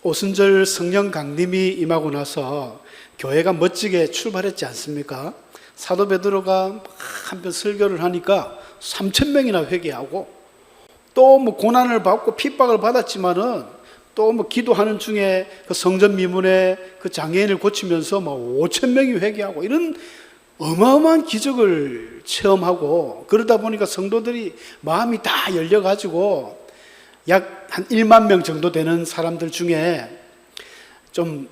오순절 성령 강림이 임하고 나서 교회가 멋지게 출발했지 않습니까? 사도 베드로가 한편 설교를 하니까 3,000명이나 회개하고, 또 뭐 고난을 받고 핍박을 받았지만은 또 뭐 기도하는 중에 그 성전 미문에 그 장애인을 고치면서 뭐 5,000명이 회개하고, 이런 어마어마한 기적을 체험하고, 그러다 보니까 성도들이 마음이 다 열려가지고 약 한 1만 명 정도 되는 사람들 중에 좀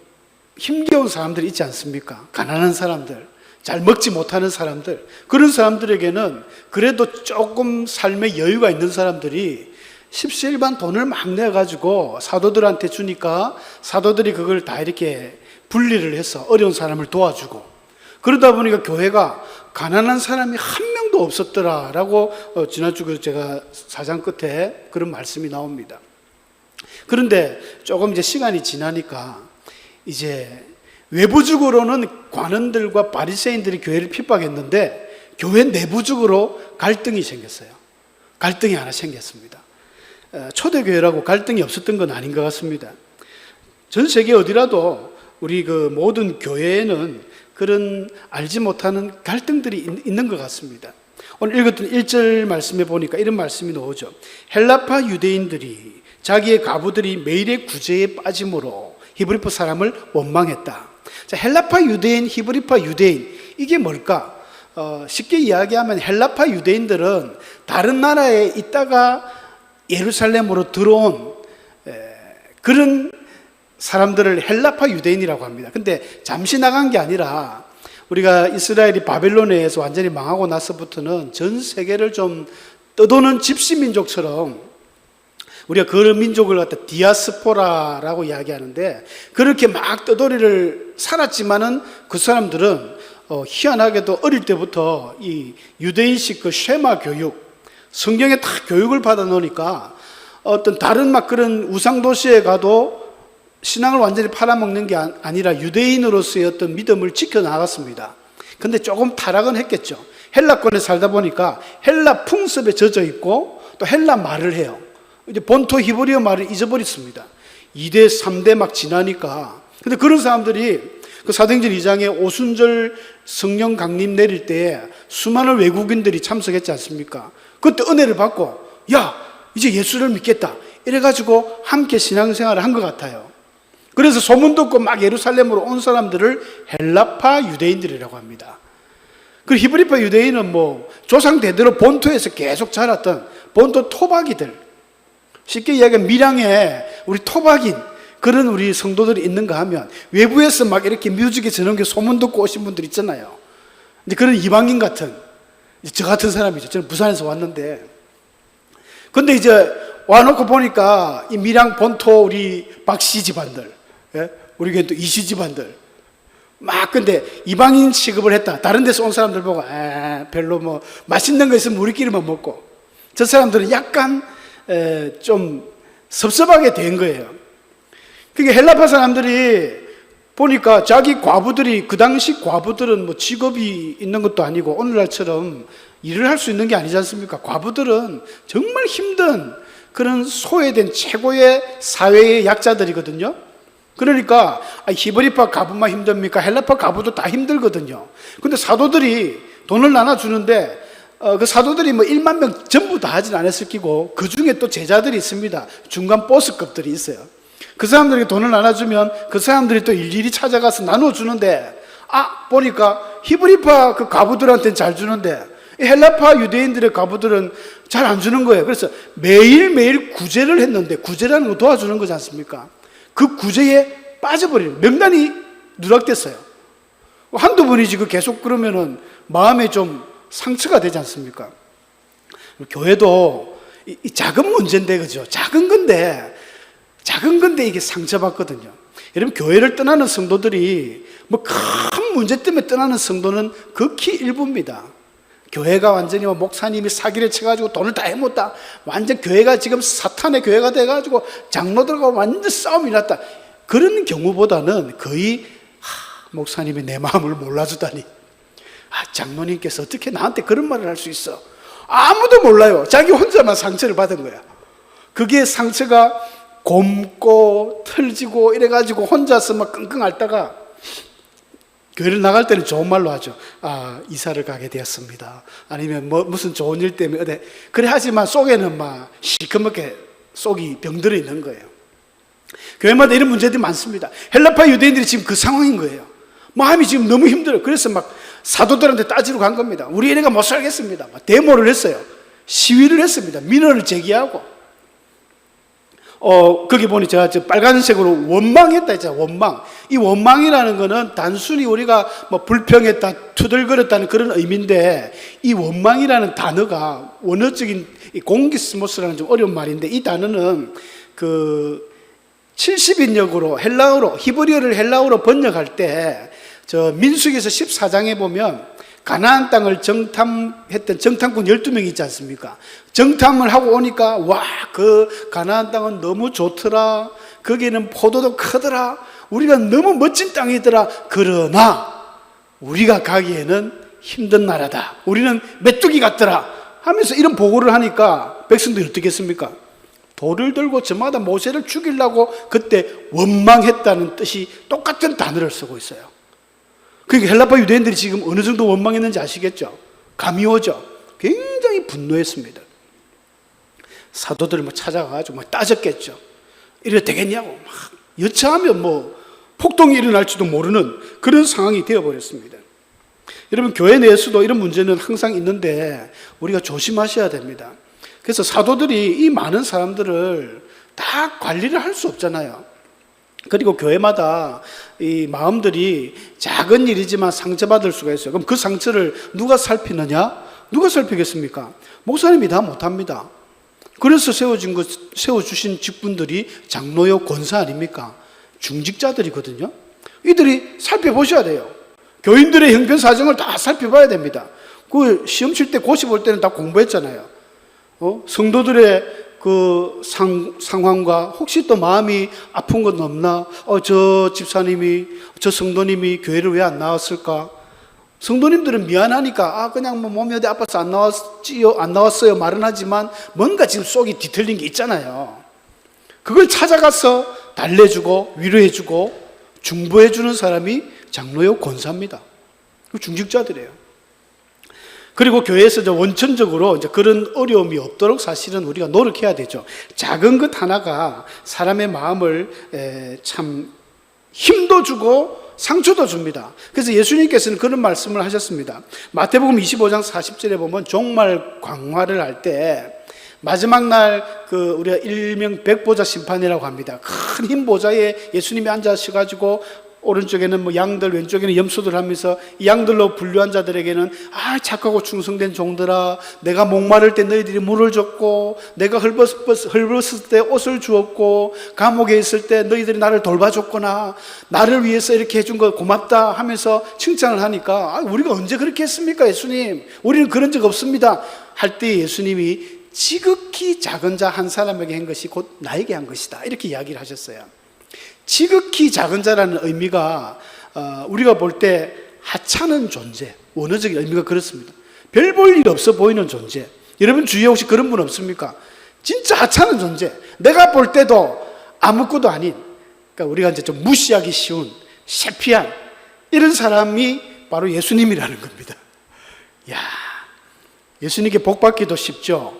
힘겨운 사람들이 있지 않습니까? 가난한 사람들, 잘 먹지 못하는 사람들, 그런 사람들에게는 그래도 조금 삶에 여유가 있는 사람들이 십시일반 돈을 막 내가지고 사도들한테 주니까 사도들이 그걸 다 이렇게 분리를 해서 어려운 사람을 도와주고, 그러다 보니까 교회가 가난한 사람이 한 명도 없었더라라고 지난주 제가 사장 끝에 그런 말씀이 나옵니다. 그런데 조금 이제 시간이 지나니까 이제 외부적으로는 관원들과 바리새인들이 교회를 핍박했는데 교회 내부적으로 갈등이 생겼어요. 갈등이 하나 생겼습니다. 초대교회라고 갈등이 없었던 건 아닌 것 같습니다. 전 세계 어디라도 우리 그 모든 교회에는 그런 알지 못하는 갈등들이 있는 것 같습니다. 오늘 읽었던 1절 말씀에 보니까 이런 말씀이 나오죠. 헬라파 유대인들이 자기의 가부들이 매일의 구제에 빠짐으로 히브리파 사람을 원망했다. 자, 헬라파 유대인, 히브리파 유대인, 이게 뭘까? 쉽게 이야기하면 헬라파 유대인들은 다른 나라에 있다가 예루살렘으로 들어온 그런 사람들을 헬라파 유대인이라고 합니다. 근데 잠시 나간 게 아니라 우리가 이스라엘이 바벨론에서 완전히 망하고 나서부터는 전 세계를 좀 떠도는 집시 민족처럼, 우리가 그 민족을 갖다 디아스포라라고 이야기하는데, 그렇게 막 떠돌이를 살았지만은 그 사람들은 희한하게도 어릴 때부터 이 유대인식 그 쉐마 교육, 성경에 다 교육을 받아 놓으니까 어떤 다른 막 그런 우상 도시에 가도 신앙을 완전히 팔아먹는 게 아니라 유대인으로서의 어떤 믿음을 지켜나갔습니다. 근데 조금 타락은 했겠죠. 헬라권에 살다 보니까 헬라 풍습에 젖어 있고 또 헬라 말을 해요. 이제 본토 히브리어 말을 잊어버렸습니다. 2대, 3대 막 지나니까. 근데 그런 사람들이 그 사도행전 2장에 오순절 성령 강림 내릴 때 수많은 외국인들이 참석했지 않습니까? 그때 은혜를 받고, 야, 이제 예수를 믿겠다, 이래가지고 함께 신앙생활을 한 것 같아요. 그래서 소문 듣고 막 예루살렘으로 온 사람들을 헬라파 유대인들이라고 합니다. 그 히브리파 유대인은 뭐 조상 대대로 본토에서 계속 자랐던 본토 토박이들, 쉽게 이야기하면 밀양에 우리 토박인 그런 우리 성도들이 있는가 하면, 외부에서 막 이렇게 뮤직에 저녁에 소문 듣고 오신 분들 있잖아요. 근데 그런 이방인 같은, 저 같은 사람이죠. 저는 부산에서 왔는데, 근데 이제 와놓고 보니까 이 밀양 본토 우리 박씨 집안들, 예? 우리 교회 또 이씨 집안들 막, 근데 이방인 취급을 했다. 다른 데서 온 사람들 보고 별로 뭐 맛있는 거 있으면 우리끼리만 먹고, 저 사람들은 약간 좀 섭섭하게 된 거예요. 그러니까 헬라파 사람들이 보니까 자기 과부들이, 그 당시 과부들은 뭐 직업이 있는 것도 아니고 오늘날처럼 일을 할 수 있는 게 아니지 않습니까? 과부들은 정말 힘든 그런 소외된 최고의 사회의 약자들이거든요. 그러니까 히브리파 가부만 힘듭니까? 헬라파 가부도 다 힘들거든요. 근데 사도들이 돈을 나눠주는데 그 사도들이 뭐 1만 명 전부 다 하진 않았을 끼고, 그 중에 또 제자들이 있습니다. 중간 보스급들이 있어요. 그 사람들에게 돈을 나눠주면 그 사람들이 또 일일이 찾아가서 나눠주는데, 보니까 히브리파 그 가부들한테는 잘 주는데 헬라파 유대인들의 가부들은 잘 안 주는 거예요. 그래서 매일매일 구제를 했는데, 구제라는 거 도와주는 거지 않습니까? 그 구제에 빠져버리는, 명단이 누락됐어요. 한두 분이지 그 계속 그러면은 마음에 좀 상처가 되지 않습니까? 교회도 이 작은 문제인데, 그죠? 작은 건데 이게 상처받거든요. 여러분, 교회를 떠나는 성도들이 뭐 큰 문제 때문에 떠나는 성도는 극히 일부입니다. 교회가 완전히 목사님이 사기를 쳐가지고 돈을 다 해먹었다, 완전 교회가 지금 사탄의 교회가 돼가지고 장로들과 완전 싸움이 났다, 그런 경우보다는 거의 목사님이 내 마음을 몰라주다니, 장로님께서 어떻게 나한테 그런 말을 할 수 있어, 아무도 몰라요. 자기 혼자만 상처를 받은 거야. 그게 상처가 곪고 털지고 이래가지고 혼자서 막 끙끙 앓다가 교회를 나갈 때는 좋은 말로 하죠. 아, 이사를 가게 되었습니다. 아니면 뭐 무슨 좋은 일 때문에 어디 그래 하지만 속에는 막 시커멓게 속이 병들어 있는 거예요. 교회마다 이런 문제들이 많습니다. 헬라파 유대인들이 지금 그 상황인 거예요. 마음이 지금 너무 힘들어요. 그래서 막 사도들한테 따지러 간 겁니다. 우리 애네가 못 살겠습니다. 막 데모를 했어요. 시위를 했습니다. 민원을 제기하고. 거기 보니 제가 빨간색으로 원망했다 했잖아요. 원망. 이 원망이라는 거는 단순히 우리가 뭐 불평했다, 투덜거렸다는 그런 의미인데, 이 원망이라는 단어가 원어적인 공기스모스라는 좀 어려운 말인데, 이 단어는 그 70인역으로 헬라어로, 히브리어를 헬라어로 번역할 때, 민수기에서 14장에 보면 가나안 땅을 정탐했던 정탐꾼 12명이 있지 않습니까? 정탐을 하고 오니까 와, 그 가나안 땅은 너무 좋더라. 거기는 포도도 크더라. 우리가 너무 멋진 땅이더라. 그러나 우리가 가기에는 힘든 나라다. 우리는 메뚜기 같더라 하면서 이런 보고를 하니까 백성들이 어떻게 했습니까? 돌을 들고 저마다 모세를 죽이려고 그때 원망했다는 뜻이 똑같은 단어를 쓰고 있어요. 그러니까 헬라파 유대인들이 지금 어느 정도 원망했는지 아시겠죠? 감이 오죠? 굉장히 분노했습니다. 사도들을 막 찾아가가지고 막 따졌겠죠. 이래 되겠냐고 막 여차하면 뭐 폭동이 일어날지도 모르는 그런 상황이 되어버렸습니다. 여러분, 교회 내에서도 이런 문제는 항상 있는데 우리가 조심하셔야 됩니다. 그래서 사도들이 이 많은 사람들을 다 관리를 할 수 없잖아요. 그리고 교회마다 이 마음들이 작은 일이지만 상처받을 수가 있어요. 그럼 그 상처를 누가 살피느냐? 누가 살피겠습니까? 목사님이 다 못합니다. 그래서 세워주신 직분들이 장로요, 권사 아닙니까? 중직자들이거든요. 이들이 살펴보셔야 돼요. 교인들의 형편 사정을 다 살펴봐야 됩니다. 그 시험 칠 때 고시 볼 때는 다 공부했잖아요. 성도들의 그 상황과 혹시 또 마음이 아픈 건 없나? 저 집사님이, 저 성도님이 교회를 왜 안 나왔을까? 성도님들은 미안하니까 그냥 뭐 몸이 어디 아파서 안 나왔어요 말은 하지만 뭔가 지금 속이 뒤틀린 게 있잖아요. 그걸 찾아가서 달래주고 위로해주고 중보해주는 사람이 장로요, 권사입니다. 중직자들이에요. 그리고 교회에서 원천적으로 이제 그런 어려움이 없도록 사실은 우리가 노력해야 되죠. 작은 것 하나가 사람의 마음을 참 힘도 주고 상처도 줍니다. 그래서 예수님께서는 그런 말씀을 하셨습니다. 마태복음 25장 40절에 보면 종말 광화를 할 때 마지막 날 우리가 일명 백보자 심판이라고 합니다. 큰 흰 보좌에 예수님이 앉으셔가지고 오른쪽에는 뭐 양들, 왼쪽에는 염소들 하면서 이 양들로 분류한 자들에게는 착하고 충성된 종들아, 내가 목마를 때 너희들이 물을 줬고, 내가 헐벗을 때 옷을 주었고, 감옥에 있을 때 너희들이 나를 돌봐줬구나, 나를 위해서 이렇게 해준 거 고맙다 하면서 칭찬을 하니까 우리가 언제 그렇게 했습니까 예수님? 우리는 그런 적 없습니다 할 때 예수님이 지극히 작은 자 한 사람에게 한 것이 곧 나에게 한 것이다, 이렇게 이야기를 하셨어요. 지극히 작은 자라는 의미가 우리가 볼 때 하찮은 존재, 원어적인 의미가 그렇습니다. 별 볼 일 없어 보이는 존재. 여러분 주위에 혹시 그런 분 없습니까? 진짜 하찮은 존재, 내가 볼 때도 아무것도 아닌, 그러니까 우리가 이제 좀 무시하기 쉬운 세피한 이런 사람이 바로 예수님이라는 겁니다. 야, 예수님께 복 받기도 쉽죠.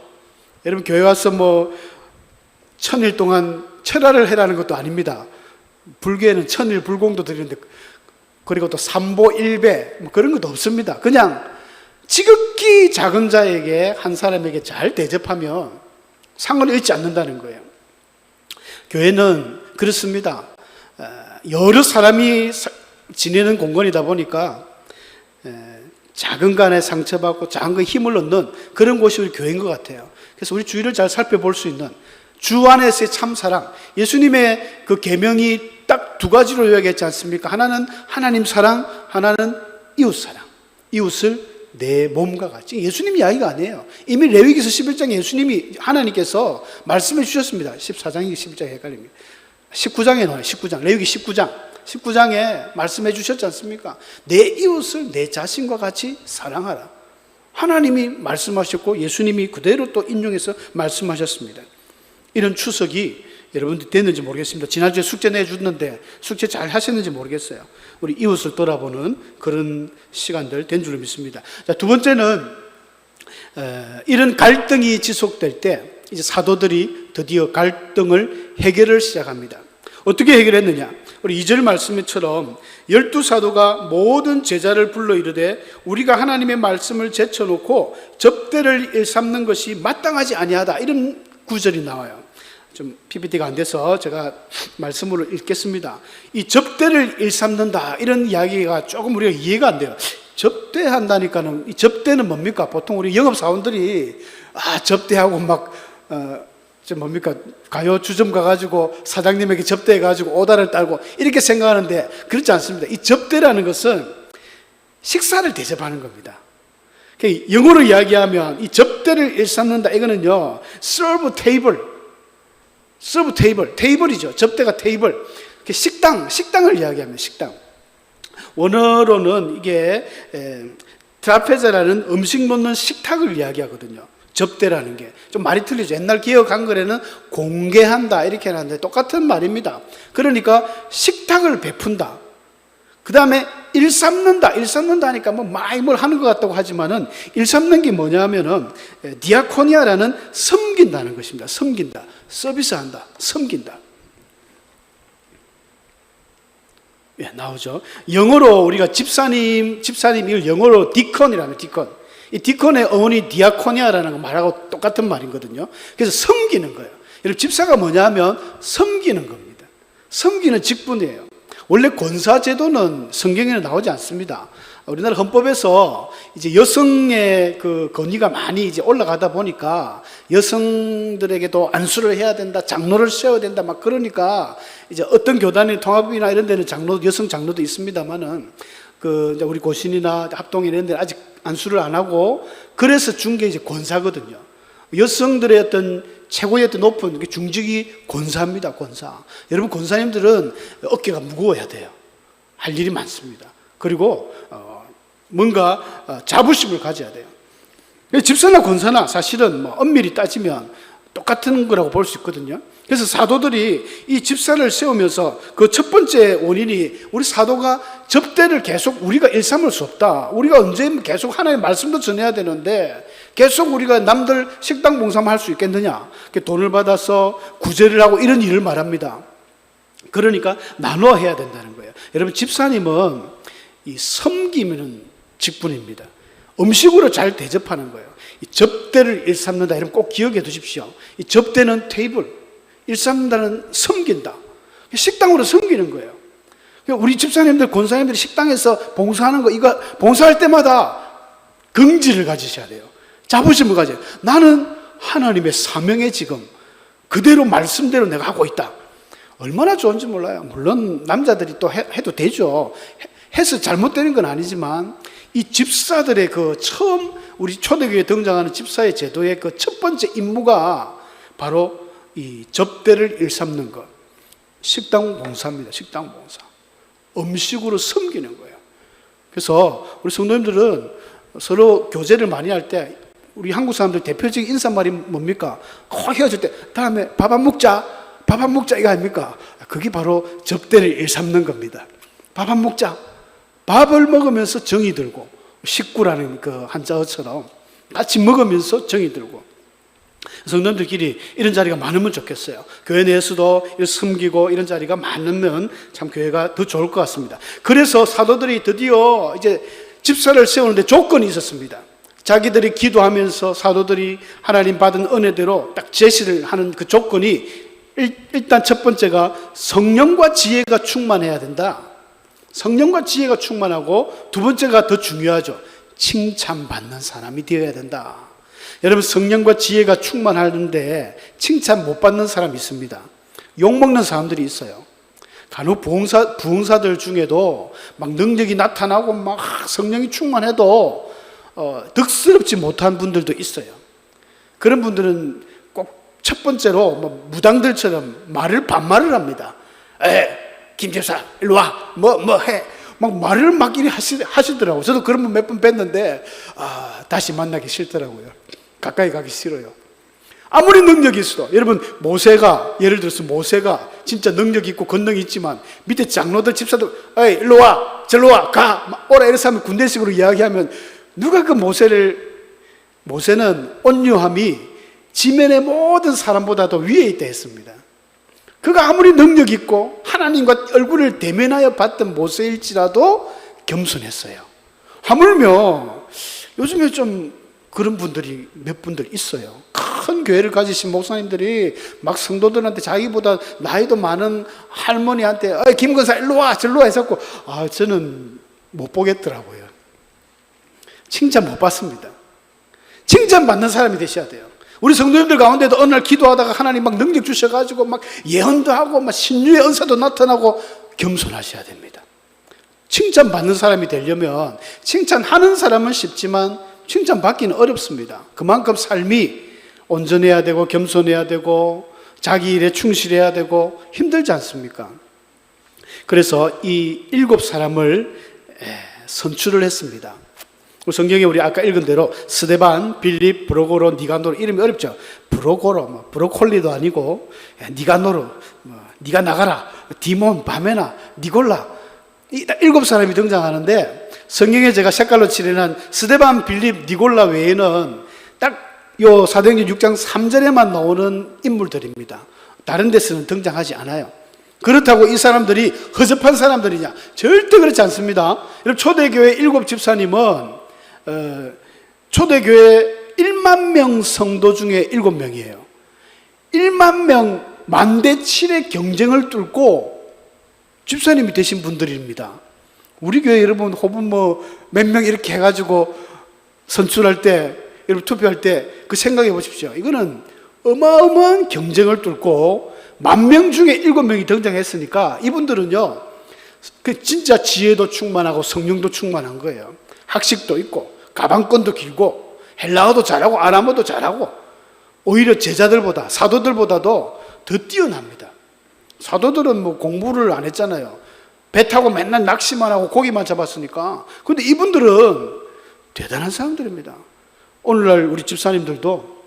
여러분 교회 와서 뭐 1000일 동안 철야를 해라는 것도 아닙니다. 불교에는 1000일 불공도 드리는데, 그리고 또 삼보 일배 뭐 그런 것도 없습니다. 그냥 지극히 작은 자에게, 한 사람에게 잘 대접하면 상을 잊지 않는다는 거예요. 교회는 그렇습니다. 여러 사람이 지내는 공간이다 보니까 작은 간에 상처받고 작은 거에 힘을 얻는 그런 곳이 우리 교회인 것 같아요. 그래서 우리 주위를 잘 살펴볼 수 있는 주 안에서의 참사랑, 예수님의 그 계명이 딱 두 가지로 이야기했지 않습니까? 하나는 하나님 사랑, 하나는 이웃 사랑. 이웃을 내 몸과 같이. 예수님 이야기가 아니에요. 이미 레위기서 11장에 예수님이, 하나님께서 말씀해 주셨습니다. 14장이 11장에 헷갈립니다. 19장에 나와요. 19장, 레위기 19장에 말씀해 주셨지 않습니까? 내 이웃을 내 자신과 같이 사랑하라. 하나님이 말씀하셨고 예수님이 그대로 또 인용해서 말씀하셨습니다. 이런 추석이 여러분들 됐는지 모르겠습니다. 지난주에 숙제 내줬는데 숙제 잘 하셨는지 모르겠어요. 우리 이웃을 돌아보는 그런 시간들 된 줄로 믿습니다. 자, 두 번째는 이런 갈등이 지속될 때 이제 사도들이 드디어 갈등을 해결을 시작합니다. 어떻게 해결했느냐? 우리 2절 말씀처럼 12사도가 모든 제자를 불러 이르되 우리가 하나님의 말씀을 제쳐놓고 접대를 일삼는 것이 마땅하지 아니하다, 이런 구절이 나와요. 좀 PPT가 안 돼서 제가 말씀으로 읽겠습니다. 이 접대를 일삼는다, 이런 이야기가 조금 우리가 이해가 안 돼요. 접대한다니까는, 이 접대는 뭡니까? 보통 우리 영업사원들이 접대하고 뭡니까? 가요 주점 가가지고 사장님에게 접대해가지고 오다를 딸고 이렇게 생각하는데 그렇지 않습니다. 이 접대라는 것은 식사를 대접하는 겁니다. 영어로 이야기하면 이 접대를 일삼는다, 이거는요, serve table, 테이블이죠. 접대가 테이블. 식당을 이야기합니다. 식당. 원어로는 이게 트라페자라는 음식 놓는 식탁을 이야기하거든요. 접대라는 게 좀 말이 틀리죠. 옛날 기억 한글에는 공개한다 이렇게 하는데 똑같은 말입니다. 그러니까 식탁을 베푼다. 그 다음에 일삼는다 하니까 많이 뭘 하는 것 같다고 하지만은, 일삼는 게 뭐냐면은 디아코니아라는 섬긴다는 것입니다. 섬긴다, 서비스한다, 섬긴다. 예, 나오죠. 영어로 우리가 집사님 이걸 영어로 디컨이라면 디컨. 이 디컨의 어원이 디아코니아라는 거 말하고 똑같은 말이거든요. 그래서 섬기는 거예요. 여러분, 집사가 뭐냐면 섬기는 겁니다. 섬기는 직분이에요. 원래 권사제도는 성경에는 나오지 않습니다. 우리나라 헌법에서 이제 여성의 그 권위가 많이 이제 올라가다 보니까 여성들에게도 안수를 해야 된다, 장로를 세워야 된다, 그러니까 이제 어떤 교단의 통합이나 이런 데는 여성 장로도 있습니다만은 이제 우리 고신이나 합동 이런 데는 아직 안수를 안 하고, 그래서 준 게 이제 권사거든요. 여성들의 어떤 최고의 어떤 높은 중직이 권사입니다, 권사. 여러분, 권사님들은 어깨가 무거워야 돼요. 할 일이 많습니다. 그리고 뭔가 자부심을 가져야 돼요. 집사나 권사나 사실은 엄밀히 따지면 똑같은 거라고 볼 수 있거든요. 그래서 사도들이 이 집사를 세우면서 그 첫 번째 원인이, 우리 사도가 접대를 계속 우리가 일삼을 수 없다. 우리가 언제 계속 하나님의 말씀도 전해야 되는데 계속 우리가 남들 식당 봉사만 할 수 있겠느냐. 돈을 받아서 구제를 하고 이런 일을 말합니다. 그러니까 나눠 해야 된다는 거예요. 여러분, 집사님은 이 섬기는 직분입니다. 음식으로 잘 대접하는 거예요. 이 접대를 일삼는다, 이러면 꼭 기억해 두십시오. 이 접대는 테이블, 일삼는다는 섬긴다. 식당으로 섬기는 거예요. 우리 집사님들, 권사님들이 식당에서 봉사하는 거, 이거 봉사할 때마다 긍지를 가지셔야 돼요. 자부심을 가져요. 나는 하나님의 사명에 지금 그대로 말씀대로 내가 하고 있다. 얼마나 좋은지 몰라요. 물론 남자들이 또 해도 되죠. 해서 잘못되는 건 아니지만, 이 집사들의 처음 우리 초대교회에 등장하는 집사의 제도의 첫 번째 임무가 바로 이 접대를 일삼는 것. 식당 봉사입니다. 식당 봉사. 음식으로 섬기는 거예요. 그래서 우리 성도님들은 서로 교제를 많이 할 때, 우리 한국 사람들 대표적인 인사말이 뭡니까? 헤어질 때 다음에 밥 안 먹자 이거 아닙니까? 그게 바로 접대를 일삼는 겁니다. 밥 안 먹자. 밥을 먹으면서 정이 들고, 식구라는 그 한자어처럼 같이 먹으면서 정이 들고, 성도님들끼리 이런 자리가 많으면 좋겠어요. 교회 내에서도 섬기고 이런 자리가 많으면 참 교회가 더 좋을 것 같습니다. 그래서 사도들이 드디어 이제 집사를 세우는데 조건이 있었습니다. 자기들이 기도하면서 사도들이 하나님 받은 은혜대로 딱 제시를 하는 그 조건이, 일단 첫 번째가 성령과 지혜가 충만해야 된다. 성령과 지혜가 충만하고, 두 번째가 더 중요하죠. 칭찬받는 사람이 되어야 된다. 여러분, 성령과 지혜가 충만하는데 칭찬 못 받는 사람이 있습니다. 욕먹는 사람들이 있어요. 간혹 부흥사들 중에도 막 능력이 나타나고 막 성령이 충만해도 득스럽지 못한 분들도 있어요. 그런 분들은 꼭 첫 번째로 무당들처럼 반말을 합니다. 김 집사 일로 와, 뭐 해, 막 말을 막 이리 하시더라고요. 저도 그런 분 몇 번 뵀는데 다시 만나기 싫더라고요. 가까이 가기 싫어요. 아무리 능력이 있어도, 여러분 모세가, 예를 들어서 모세가 진짜 능력 있고 권능이 있지만 밑에 장로들 집사들 에이 일로 와 절로 와 가 오라 이래서 하면 군대식으로 이야기하면 누가 그 모세는 온유함이 지면의 모든 사람보다도 위에 있다 했습니다. 그가 아무리 능력 있고 하나님과 얼굴을 대면하여 봤던 모세일지라도 겸손했어요. 하물며 요즘에 좀 그런 분들이 몇 분들 있어요. 큰 교회를 가지신 목사님들이 막 성도들한테 자기보다 나이도 많은 할머니한테 김 권사 일로 와 절로 와 해서 저는 못 보겠더라고요. 칭찬 못 받습니다. 칭찬받는 사람이 되셔야 돼요. 우리 성도님들 가운데도 어느 날 기도하다가 하나님 막 능력 주셔가지고 막 예언도 하고 막 신유의 은사도 나타나고 겸손하셔야 됩니다. 칭찬받는 사람이 되려면 칭찬하는 사람은 쉽지만 칭찬받기는 어렵습니다. 그만큼 삶이 온전해야 되고 겸손해야 되고 자기 일에 충실해야 되고 힘들지 않습니까? 그래서 이 7사람을 선출을 했습니다. 성경에 우리 아까 읽은 대로 스데반, 빌립, 프로고로, 니가노르 이름이 어렵죠. 프로고로, 브로콜리도 아니고 니가노르, 니가 나가라, 디몬, 바메나, 니골라 이 7사람이 등장하는데 성경에 제가 색깔로 칠해놓은 스데반, 빌립, 니골라 외에는 딱 요 사도행전 6장 3절에만 나오는 인물들입니다. 다른 데서는 등장하지 않아요. 그렇다고 이 사람들이 허접한 사람들이냐? 절대 그렇지 않습니다. 여러분 초대교회 7 집사님은 초대교회 1만 명 성도 중에 7명이에요. 1만 명 만대칠의 경쟁을 뚫고 집사님이 되신 분들입니다. 우리 교회 여러분 혹은 몇 명 이렇게 해가지고 선출할 때 여러분 투표할 때 그 생각해 보십시오. 이거는 어마어마한 경쟁을 뚫고 10,000명 중에 7명이 등장했으니까 이분들은요 그 진짜 지혜도 충만하고 성령도 충만한 거예요. 학식도 있고 가방끈도 길고 헬라어도 잘하고 아람어도 잘하고 오히려 제자들보다 사도들보다도 더 뛰어납니다. 사도들은 공부를 안 했잖아요. 배 타고 맨날 낚시만 하고 고기만 잡았으니까. 그런데 이분들은 대단한 사람들입니다. 오늘날 우리 집사님들도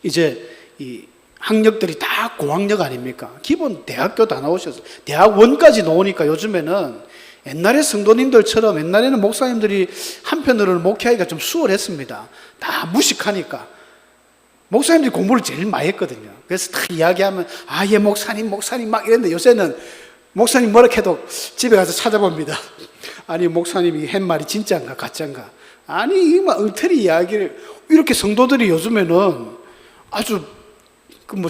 이제 이 학력들이 다 고학력 아닙니까? 기본 대학교 다 나오셔서 대학원까지 나오니까 요즘에는 옛날에 성도님들처럼 옛날에는 목사님들이 한편으로는 목회하기가 좀 수월했습니다. 다 무식하니까. 목사님들이 공부를 제일 많이 했거든요. 그래서 다 이야기하면 예 목사님 막 이랬는데 요새는 목사님 뭐라 해도 집에 가서 찾아봅니다. 아니 목사님이 한 말이 진짜인가 가짜인가. 아니 이게 막 엉터리 이야기를 이렇게 성도들이 요즘에는 아주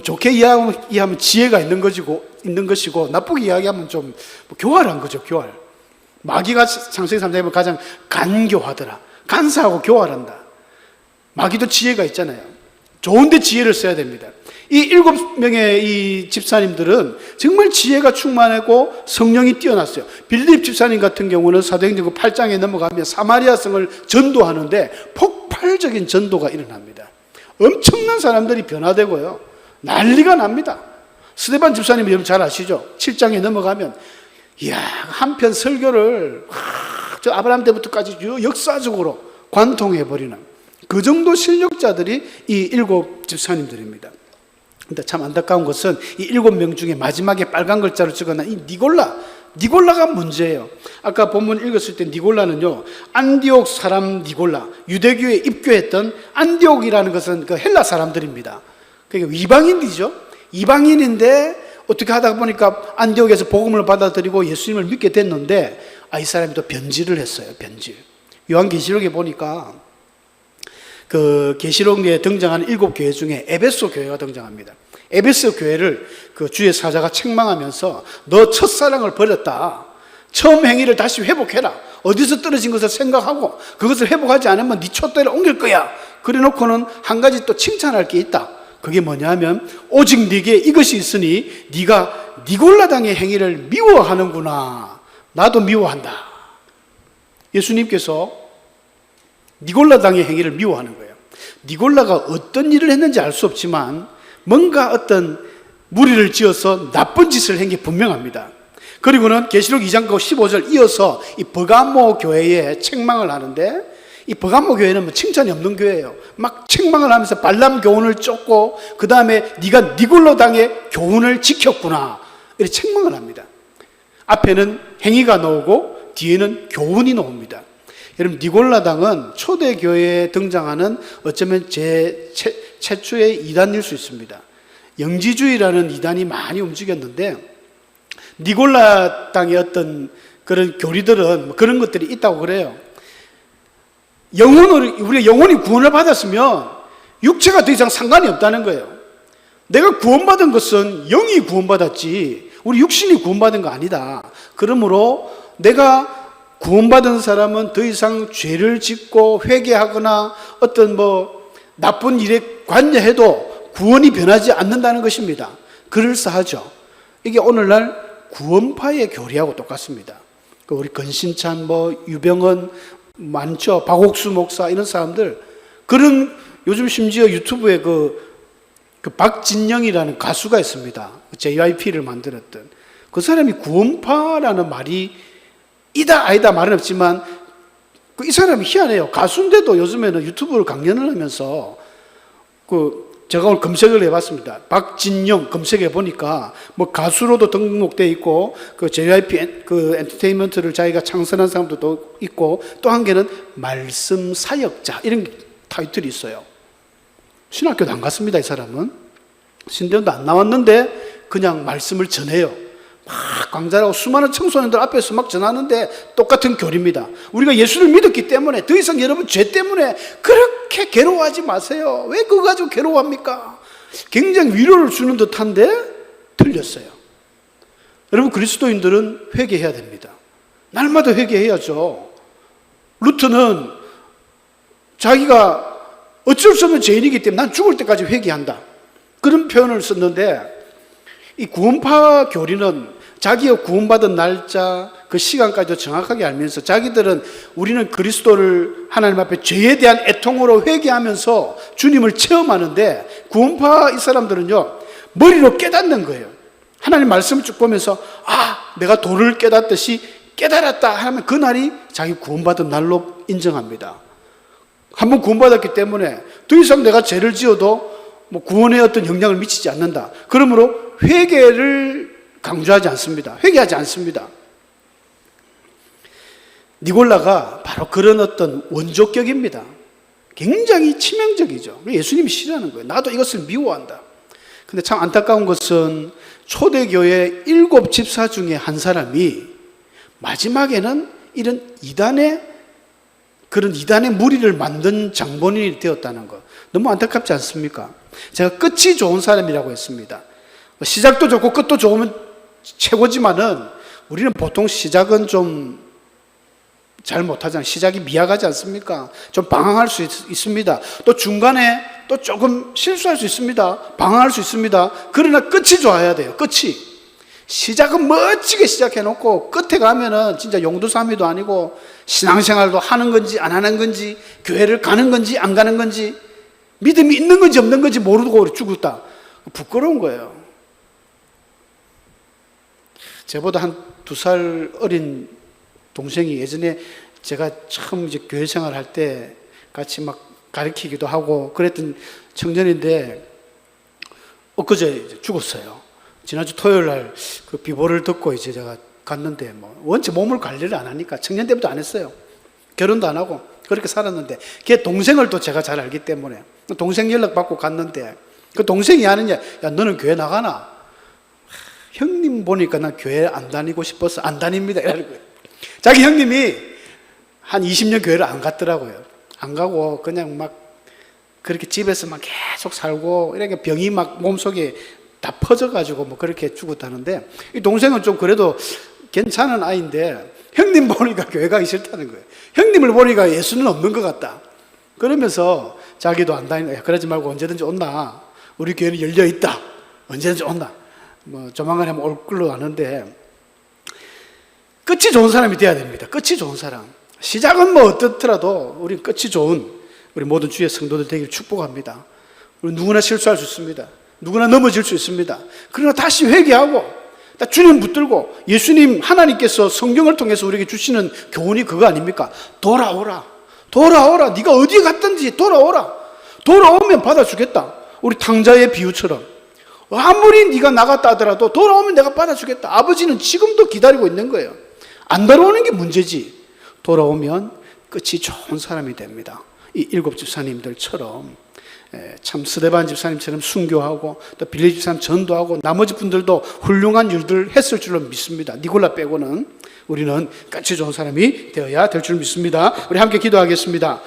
좋게 이야기하면 지혜가 있는 것이고 나쁘게 이야기하면 좀 교활한 거죠. 교활. 마귀가 창세기 3장에 보면 가장 간교하더라. 간사하고 교활한다. 마귀도 지혜가 있잖아요. 좋은데 지혜를 써야 됩니다. 이 7명의 이 집사님들은 정말 지혜가 충만하고 성령이 뛰어났어요. 빌립 집사님 같은 경우는 사도행전 8장에 넘어가면 사마리아 성을 전도하는데 폭발적인 전도가 일어납니다. 엄청난 사람들이 변화되고요. 난리가 납니다. 스데반 집사님 여러분 잘 아시죠? 7장에 넘어가면 한편 설교를 저 아브라함 때부터까지 역사적으로 관통해버리는 그 정도 실력자들이 이 7 집사님들입니다. 근데 참 안타까운 것은 이 7명 중에 마지막에 빨간 글자로 적어놓은 이 니골라가 문제예요. 아까 본문 읽었을 때 니골라는요, 안디옥 사람 니골라, 유대교에 입교했던 안디옥이라는 것은 그 헬라 사람들입니다. 그러니까 이방인이죠. 이방인인데 어떻게 하다 보니까 안디옥에서 복음을 받아들이고 예수님을 믿게 됐는데 이 사람이 또 변질을 했어요. 변질. 요한계시록에 보니까 그 계시록에 등장하는 7 교회 중에 에베소 교회가 등장합니다. 에베소 교회를 그 주의 사자가 책망하면서 너 첫사랑을 버렸다. 처음 행위를 다시 회복해라. 어디서 떨어진 것을 생각하고 그것을 회복하지 않으면 네 촛대를 옮길 거야. 그래 놓고는 한 가지 또 칭찬할 게 있다. 그게 뭐냐 하면 오직 네게 이것이 있으니 네가 니골라당의 행위를 미워하는구나. 나도 미워한다. 예수님께서 니골라당의 행위를 미워하는 거예요. 니골라가 어떤 일을 했는지 알 수 없지만 뭔가 어떤 무리를 지어서 나쁜 짓을 한 게 분명합니다. 그리고는 계시록 2장 15절 이어서 이 버가모 교회에 책망을 하는데 이 버가모 교회는 뭐 칭찬이 없는 교회예요. 막 책망을 하면서 발람 교훈을 쫓고 그 다음에 네가 니골로 당의 교훈을 지켰구나 이렇게 책망을 합니다. 앞에는 행위가 나오고 뒤에는 교훈이 나옵니다. 여러분 니골라당은 초대교회에 등장하는 어쩌면 최초의 이단일 수 있습니다. 영지주의라는 이단이 많이 움직였는데 니골라당의 어떤 그런 교리들은 그런 것들이 있다고 그래요. 우리가 영혼이 구원을 받았으면 육체가 더 이상 상관이 없다는 거예요. 내가 구원받은 것은 영이 구원받았지 우리 육신이 구원받은 거 아니다. 그러므로 내가 구원받은 사람은 더 이상 죄를 짓고 회개하거나 어떤 나쁜 일에 관여해도 구원이 변하지 않는다는 것입니다. 그럴싸하죠. 이게 오늘날 구원파의 교리하고 똑같습니다. 우리 건신찬, 유병헌 많죠. 박옥수 목사 이런 사람들 그런 요즘 심지어 유튜브에 그 박진영이라는 가수가 있습니다. JYP를 만들었던 그 사람이 구원파라는 말이 이다 아니다 말은 없지만 이 사람이 희한해요. 가수인데도 요즘에는 유튜브를 강연을 하면서 제가 오늘 검색을 해봤습니다. 박진영 검색해 보니까 가수로도 등록돼 있고 JYP 엔터테인먼트를 자기가 창설한 사람도 또 있고 또 한 개는 말씀 사역자 이런 타이틀이 있어요. 신학교도 안 갔습니다. 이 사람은 신대원도 안 나왔는데 그냥 말씀을 전해요. 막 강좌라고 수많은 청소년들 앞에서 막 전하는데 똑같은 교리입니다. 우리가 예수를 믿었기 때문에 더 이상 여러분 죄 때문에 그렇게 괴로워하지 마세요. 왜 그거 가지고 괴로워합니까? 굉장히 위로를 주는 듯한데 틀렸어요. 여러분 그리스도인들은 회개해야 됩니다. 날마다 회개해야죠. 루트는 자기가 어쩔 수 없는 죄인이기 때문에 난 죽을 때까지 회개한다. 그런 표현을 썼는데 이 구원파 교리는 자기가 구원받은 날짜 그 시간까지도 정확하게 알면서 자기들은 우리는 그리스도를 하나님 앞에 죄에 대한 애통으로 회개하면서 주님을 체험하는데 구원파 이 사람들은요 머리로 깨닫는 거예요. 하나님 말씀을 쭉 보면서 내가 도를 깨닫듯이 깨달았다 하면 그날이 자기 구원받은 날로 인정합니다. 한번 구원받았기 때문에 더 이상 내가 죄를 지어도 구원에 어떤 영향을 미치지 않는다. 그러므로 회개를 강조하지 않습니다. 회개하지 않습니다. 니골라가 바로 그런 어떤 원조격입니다. 굉장히 치명적이죠. 예수님이 싫어하는 거예요. 나도 이것을 미워한다. 근데 참 안타까운 것은 초대교회 7 집사 중에 한 사람이 마지막에는 이런 그런 이단의 무리를 만든 장본인이 되었다는 것. 너무 안타깝지 않습니까? 제가 끝이 좋은 사람이라고 했습니다. 시작도 좋고 끝도 좋으면 최고지만은 우리는 보통 시작은 좀 잘 못하잖아요. 시작이 미약하지 않습니까? 좀 방황할 수 있습니다. 또 중간에 또 조금 실수할 수 있습니다. 방황할 수 있습니다. 그러나 끝이 좋아야 돼요. 끝이. 시작은 멋지게 시작해놓고 끝에 가면은 진짜 용두사미도 아니고 신앙생활도 하는 건지 안 하는 건지 교회를 가는 건지 안 가는 건지 믿음이 있는 건지 없는 건지 모르고 죽었다. 부끄러운 거예요. 저보다 한 2살 어린 동생이 예전에 제가 처음 이제 교회 생활할 때 같이 막 가르치기도 하고 그랬던 청년인데 엊그제 죽었어요. 지난주 토요일 날 그 비보를 듣고 이제 제가 갔는데 원체 몸을 관리를 안 하니까 청년 때부터 안 했어요. 결혼도 안 하고 그렇게 살았는데 걔 동생을 또 제가 잘 알기 때문에 동생 연락 받고 갔는데 그 동생이 하느냐, 야 너는 교회 나가나? 형님 보니까 난 교회 안 다니고 싶어서 안 다닙니다 이러는 거예요. 자기 형님이 한 20년 교회를 안 갔더라고요. 안 가고 그냥 막 그렇게 집에서 막 계속 살고 이렇게 병이 막 몸속에 다 퍼져가지고 그렇게 죽었다는데 이 동생은 좀 그래도 괜찮은 아이인데 형님 보니까 교회 가기 싫다는 거예요. 형님을 보니까 예수는 없는 것 같다. 그러면서 자기도 안 다니는, 그러지 말고 언제든지 온나. 우리 교회는 열려 있다. 언제든지 온나. 조만간에 올 걸로 아는데 끝이 좋은 사람이 돼야 됩니다. 끝이 좋은 사람. 시작은 어떻더라도 우리 끝이 좋은 우리 모든 주의 성도들 되기를 축복합니다. 우리 누구나 실수할 수 있습니다. 누구나 넘어질 수 있습니다. 그러나 다시 회개하고 주님 붙들고 예수님 하나님께서 성경을 통해서 우리에게 주시는 교훈이 그거 아닙니까? 돌아오라. 돌아오라. 네가 어디에 갔든지 돌아오라. 돌아오면 받아주겠다. 우리 탕자의 비유처럼 아무리 네가 나갔다 하더라도 돌아오면 내가 받아주겠다. 아버지는 지금도 기다리고 있는 거예요. 안 돌아오는 게 문제지. 돌아오면 끝이 좋은 사람이 됩니다. 이 7 집사님들처럼 참 스데반 집사님처럼 순교하고 또 빌리 집사님 전도하고 나머지 분들도 훌륭한 일들을 했을 줄로 믿습니다. 니골라 빼고는 우리는 끝이 좋은 사람이 되어야 될 줄 믿습니다. 우리 함께 기도하겠습니다.